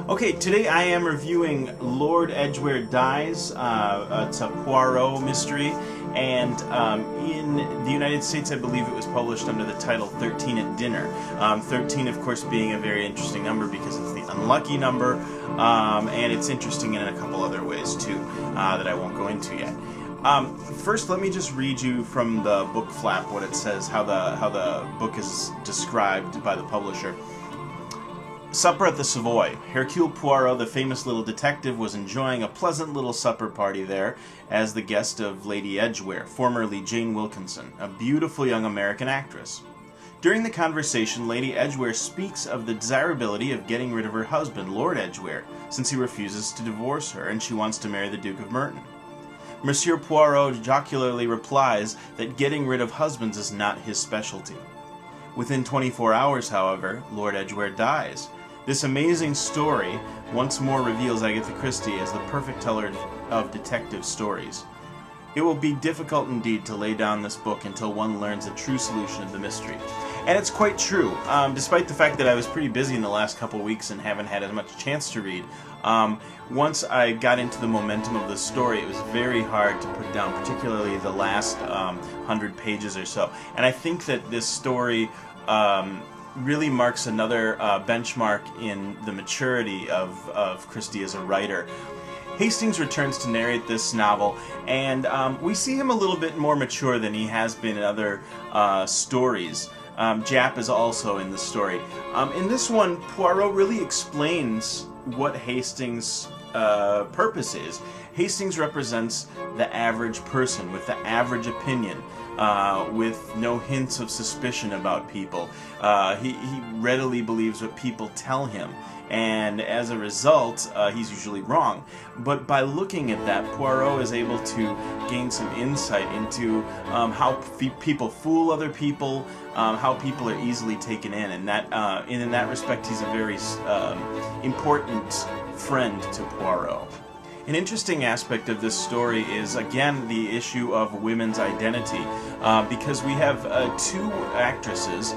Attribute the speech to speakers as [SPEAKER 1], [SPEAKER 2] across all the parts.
[SPEAKER 1] Okay, today I am reviewing Lord Edgware Dies. It's a Poirot mystery, and in the United States, I believe it was published under the title 13 at Dinner. 13, of course, being a very interesting number because it's the unlucky number, and it's interesting in a couple other ways, too, that I won't go into yet. First, let me just read you from the book flap what it says, how the book is described by the publisher. Supper at the Savoy. Hercule Poirot, the famous little detective, was enjoying a pleasant little supper party there as the guest of Lady Edgware, formerly Jane Wilkinson, a beautiful young American actress. During the conversation, Lady Edgware speaks of the desirability of getting rid of her husband, Lord Edgware, since he refuses to divorce her and she wants to marry the Duke of Merton. Monsieur Poirot jocularly replies that getting rid of husbands is not his specialty. Within 24 hours, however, Lord Edgware dies. This amazing story once more reveals Agatha Christie as the perfect teller of detective stories. It will be difficult indeed to lay down this book until one learns the true solution of the mystery. And it's quite true. Despite the fact that I was pretty busy in the last couple of weeks and haven't had as much chance to read, once I got into the momentum of the story, it was very hard to put down, particularly the last 100 pages or so. And I think that this story really marks another benchmark in the maturity of Christie as a writer. Hastings returns to narrate this novel, and we see him a little bit more mature than he has been in other stories. Japp is also in the story. In this one, Poirot really explains what Hastings' purpose is. Hastings represents the average person with the average opinion, with no hints of suspicion about people. He readily believes what people tell him, and as a result, he's usually wrong. But by looking at that, Poirot is able to gain some insight into how people fool other people, how people are easily taken in, and that in that respect, he's a very important friend to Poirot. An interesting aspect of this story is, again, the issue of women's identity, because we have two actresses,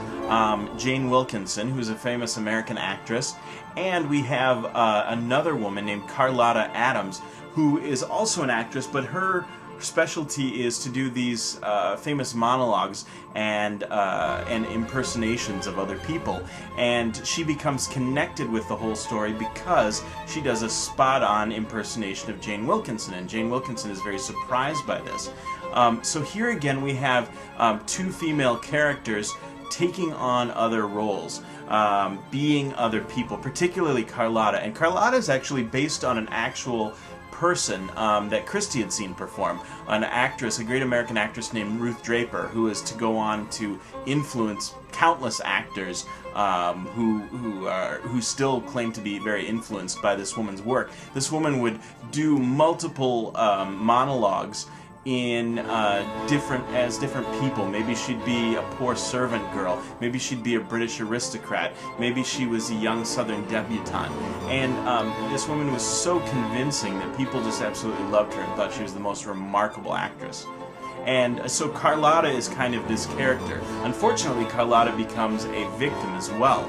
[SPEAKER 1] Jane Wilkinson, who's a famous American actress, and we have another woman named Carlotta Adams, who is also an actress, but her specialty is to do these famous monologues and impersonations of other people, and she becomes connected with the whole story because she does a spot-on impersonation of Jane Wilkinson, and Jane Wilkinson is very surprised by this. So here again we have two female characters taking on other roles, being other people, particularly Carlotta, and Carlotta is actually based on an actual person that Christie had seen perform, an actress, a great American actress named Ruth Draper, who is to go on to influence countless actors who still claim to be very influenced by this woman's work. This woman would do multiple monologues in different people. Maybe she'd be a poor servant girl, maybe she'd be a British aristocrat, maybe she was a young southern debutante, and this woman was so convincing that people just absolutely loved her and thought she was the most remarkable actress. And so Carlotta is kind of this character. Unfortunately, Carlotta becomes a victim as well,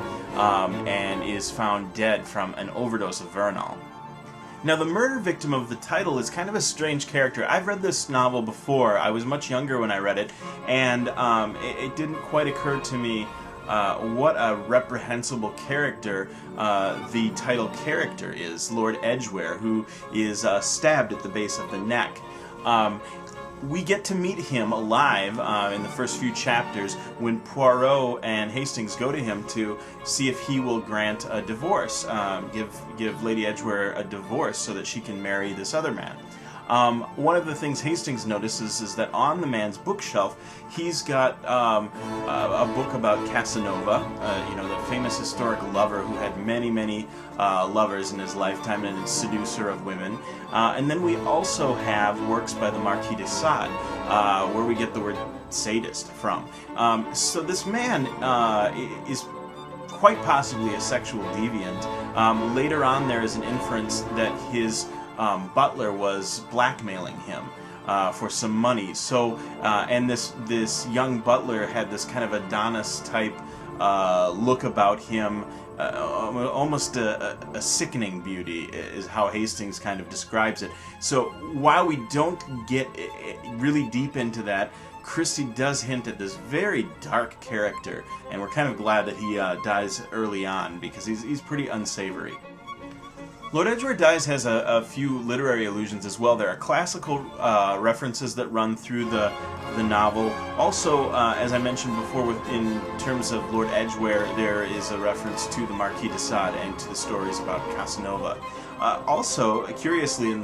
[SPEAKER 1] and is found dead from an overdose of Vernal. Now, the murder victim of the title is kind of a strange character. I've read this novel before. I was much younger when I read it, and it didn't quite occur to me what a reprehensible character the title character is, Lord Edgware, who is stabbed at the base of the neck. We get to meet him alive in the first few chapters when Poirot and Hastings go to him to see if he will grant a divorce, give Lady Edgware a divorce so that she can marry this other man. One of the things Hastings notices is that on the man's bookshelf, he's got a book about Casanova, the famous historic lover who had many lovers in his lifetime and a seducer of women. And then we also have works by the Marquis de Sade, where we get the word sadist from. So this man is quite possibly a sexual deviant. Later on, there is an inference that his butler was blackmailing him for some money. So, and this young butler had this kind of Adonis type look about him, almost a sickening beauty is how Hastings kind of describes it. So while we don't get really deep into that, Christie does hint at this very dark character, and we're kind of glad that he dies early on, because he's pretty unsavory. Lord Edgware Dies has a few literary allusions as well. There are classical references that run through the novel. Also, as I mentioned before, in terms of Lord Edgware, there is a reference to the Marquis de Sade and to the stories about Casanova. Also, curiously, in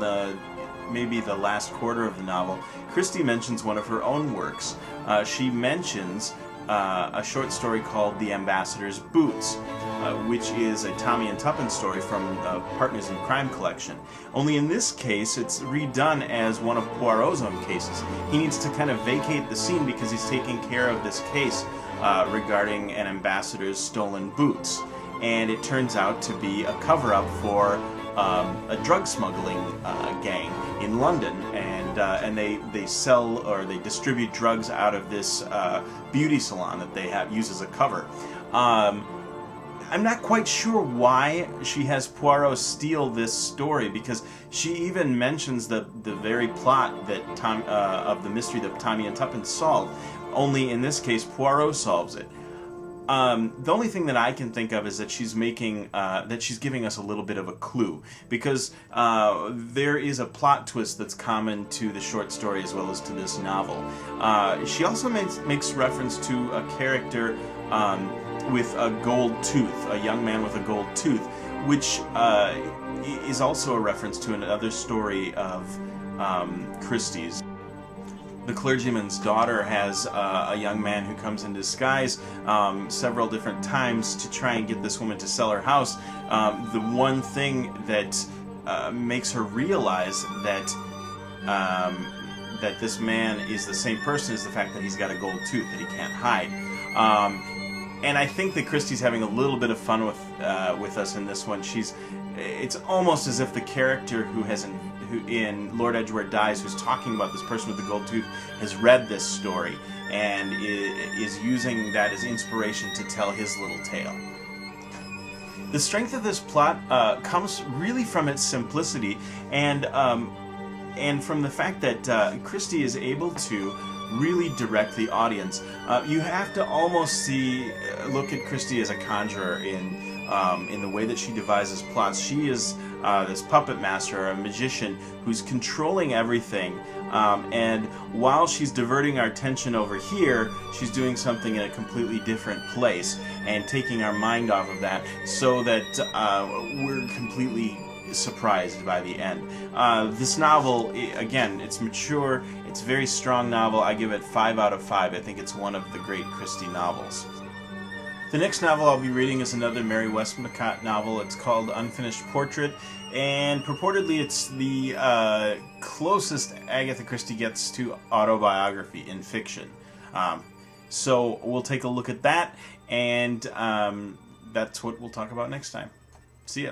[SPEAKER 1] maybe the last quarter of the novel, Christie mentions one of her own works. She mentions a short story called The Ambassador's Boots, which is a Tommy and Tuppence story from Partners in Crime collection. Only in this case, it's redone as one of Poirot's own cases. He needs to kind of vacate the scene because he's taking care of this case regarding an ambassador's stolen boots. And it turns out to be a cover-up for a drug smuggling gang in London, and they sell or they distribute drugs out of this beauty salon that they use as a cover. I'm not quite sure why she has Poirot steal this story, because she even mentions the very plot that of the mystery that Tommy and Tuppence solved. Only in this case, Poirot solves it. The only thing that I can think of is that she's giving us a little bit of a clue, because there is a plot twist that's common to the short story as well as to this novel. She also makes reference to a character with a gold tooth, a young man with a gold tooth, which is also a reference to another story of Christie's. The clergyman's daughter has a young man who comes in disguise several different times to try and get this woman to sell her house. The one thing that makes her realize that that this man is the same person is the fact that he's got a gold tooth that he can't hide. And I think that Christie's having a little bit of fun with us in this one. It's almost as if the character who in Lord Edgware Dies, who's talking about this person with the gold tooth, has read this story and is using that as inspiration to tell his little tale. The strength of this plot comes really from its simplicity and from the fact that Christie is able to really direct the audience. You have to almost look at Christie as a conjurer in the way that she devises plots. She is this puppet master, a magician, who's controlling everything, and while she's diverting our attention over here, she's doing something in a completely different place and taking our mind off of that, so that we're completely surprised by the end. This novel, again, it's mature, it's a very strong novel. I give it 5 out of 5. I think it's one of the great Christie novels. The next novel I'll be reading is another Mary Westmacott novel. It's called Unfinished Portrait, and purportedly it's the closest Agatha Christie gets to autobiography in fiction. So we'll take a look at that, and that's what we'll talk about next time. See ya.